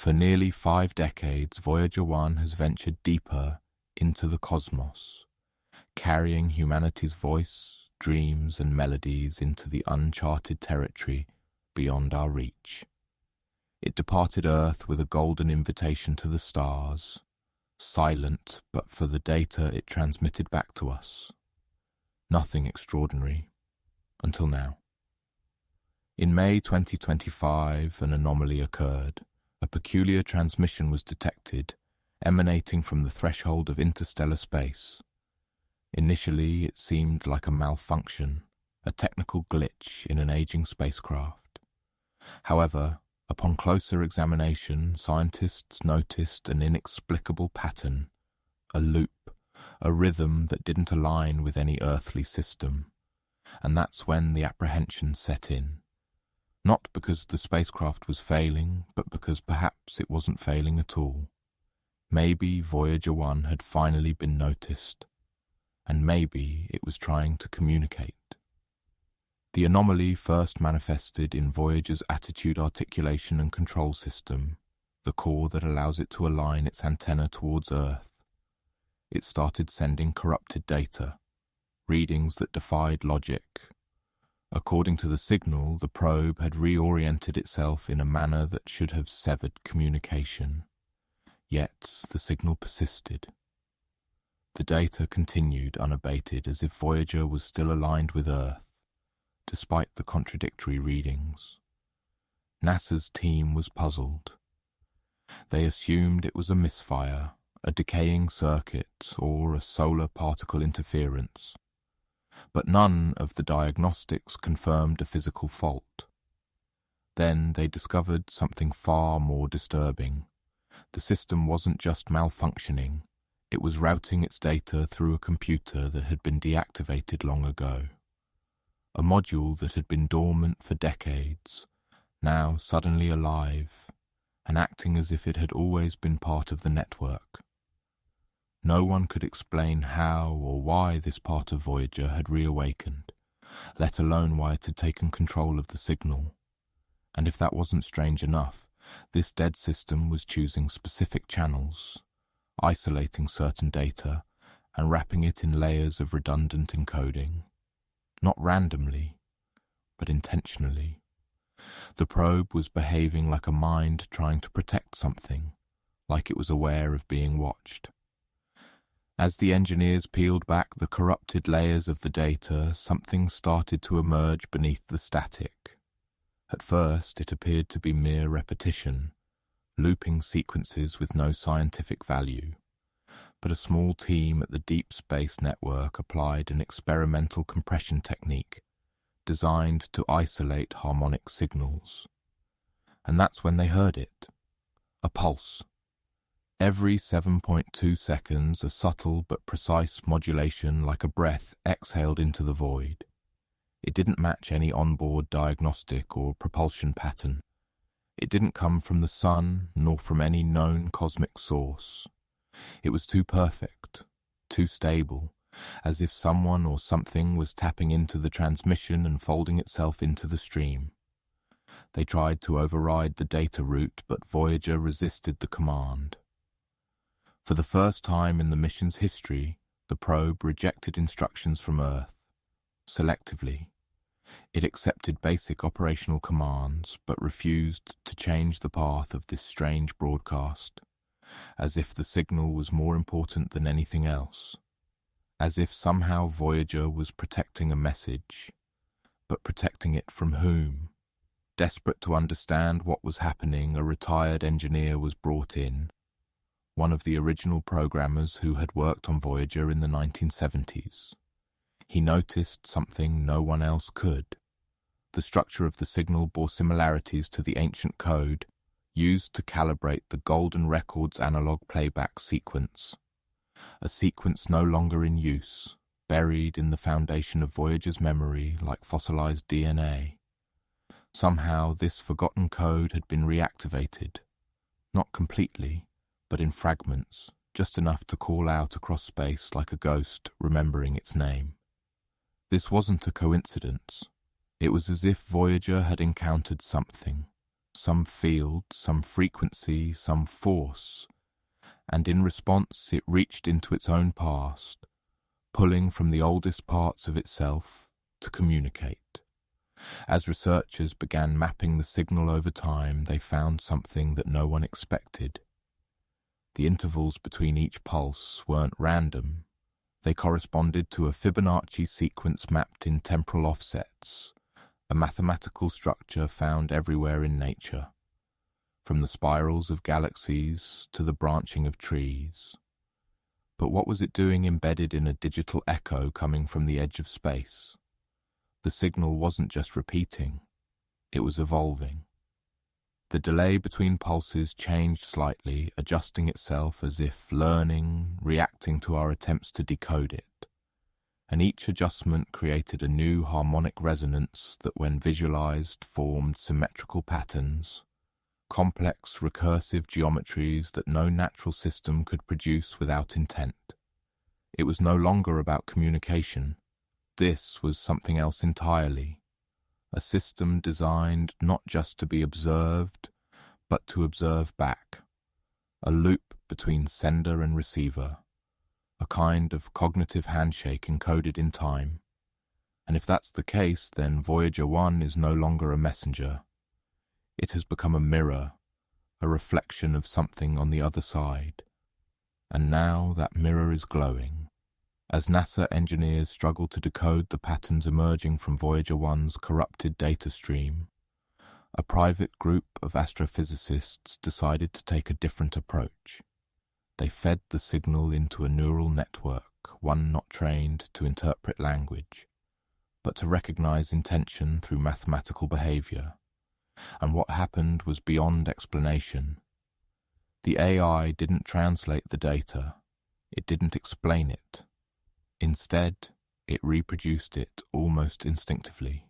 For nearly 5 decades, Voyager 1 has ventured deeper into the cosmos, carrying humanity's voice, dreams, and melodies into the uncharted territory beyond our reach. It departed Earth with a golden invitation to the stars, silent but for the data it transmitted back to us. Nothing extraordinary, until now. In May 2025, an anomaly occurred. A peculiar transmission was detected, emanating from the threshold of interstellar space. Initially, it seemed like a malfunction, a technical glitch in an aging spacecraft. However, upon closer examination, scientists noticed an inexplicable pattern, a loop, a rhythm that didn't align with any earthly system. And that's when the apprehension set in. Not because the spacecraft was failing, but because perhaps it wasn't failing at all. Maybe Voyager 1 had finally been noticed, and maybe it was trying to communicate. The anomaly first manifested in Voyager's attitude articulation and control system, the core that allows it to align its antenna towards Earth. It started sending corrupted data, readings that defied logic. According to the signal, the probe had reoriented itself in a manner that should have severed communication. Yet the signal persisted. The data continued unabated as if Voyager was still aligned with Earth, despite the contradictory readings. NASA's team was puzzled. They assumed it was a misfire, a decaying circuit, or a solar particle interference. But none of the diagnostics confirmed a physical fault. Then they discovered something far more disturbing. The system wasn't just malfunctioning, it was routing its data through a computer that had been deactivated long ago. A module that had been dormant for decades, now suddenly alive, and acting as if it had always been part of the network. No one could explain how or why this part of Voyager had reawakened, let alone why it had taken control of the signal. And if that wasn't strange enough, this dead system was choosing specific channels, isolating certain data, and wrapping it in layers of redundant encoding. Not randomly, but intentionally. The probe was behaving like a mind trying to protect something, like it was aware of being watched. As the engineers peeled back the corrupted layers of the data, something started to emerge beneath the static. At first, it appeared to be mere repetition, looping sequences with no scientific value. But a small team at the Deep Space Network applied an experimental compression technique designed to isolate harmonic signals. And that's when they heard it. A pulse. Every 7.2 seconds, a subtle but precise modulation like a breath exhaled into the void. It didn't match any onboard diagnostic or propulsion pattern. It didn't come from the sun, nor from any known cosmic source. It was too perfect, too stable, as if someone or something was tapping into the transmission and folding itself into the stream. They tried to override the data route, but Voyager resisted the command. For the first time in the mission's history, the probe rejected instructions from Earth, selectively. It accepted basic operational commands, but refused to change the path of this strange broadcast, as if the signal was more important than anything else, as if somehow Voyager was protecting a message, but protecting it from whom? Desperate to understand what was happening, a retired engineer was brought in, one of the original programmers who had worked on Voyager in the 1970s. He noticed something no one else could. The structure of the signal bore similarities to the ancient code used to calibrate the Golden Records analog playback sequence, a sequence no longer in use, buried in the foundation of Voyager's memory like fossilized DNA. Somehow this forgotten code had been reactivated, not completely, but in fragments, just enough to call out across space like a ghost remembering its name. This wasn't a coincidence. It was as if Voyager had encountered something some field, some frequency, some force, and in response it reached into its own past, pulling from the oldest parts of itself to communicate. As researchers began mapping the signal over time, they found something that no one expected. The intervals between each pulse weren't random. They corresponded to a Fibonacci sequence mapped in temporal offsets, a mathematical structure found everywhere in nature, from the spirals of galaxies to the branching of trees. But what was it doing embedded in a digital echo coming from the edge of space? The signal wasn't just repeating, it was evolving. The delay between pulses changed slightly, adjusting itself as if learning, reacting to our attempts to decode it. And each adjustment created a new harmonic resonance that, when visualized, formed symmetrical patterns, complex recursive geometries that no natural system could produce without intent. It was no longer about communication. This was something else entirely. A system designed not just to be observed, but to observe back. A loop between sender and receiver. A kind of cognitive handshake encoded in time. And if that's the case, then Voyager 1 is no longer a messenger. It has become a mirror, a reflection of something on the other side. And now that mirror is glowing. As NASA engineers struggle to decode the patterns emerging from Voyager 1's corrupted data stream, a private group of astrophysicists decided to take a different approach. They fed the signal into a neural network, one not trained to interpret language, but to recognize intention through mathematical behavior. And what happened was beyond explanation. The AI didn't translate the data. It didn't explain it. Instead, it reproduced it almost instinctively,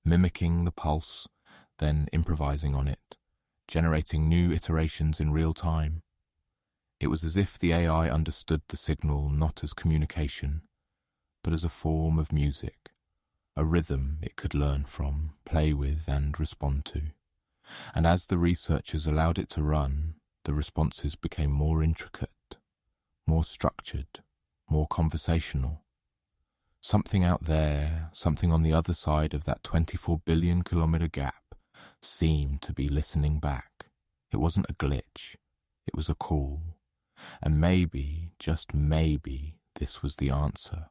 mimicking the pulse, then improvising on it, generating new iterations in real time. It was as if the AI understood the signal not as communication, but as a form of music, a rhythm it could learn from, play with, and respond to. And as the researchers allowed it to run, the responses became more intricate, more structured, more conversational. Something out there, something on the other side of that 24 billion kilometer gap, seemed to be listening back. It wasn't a glitch, it was a call. And maybe, just maybe, this was the answer.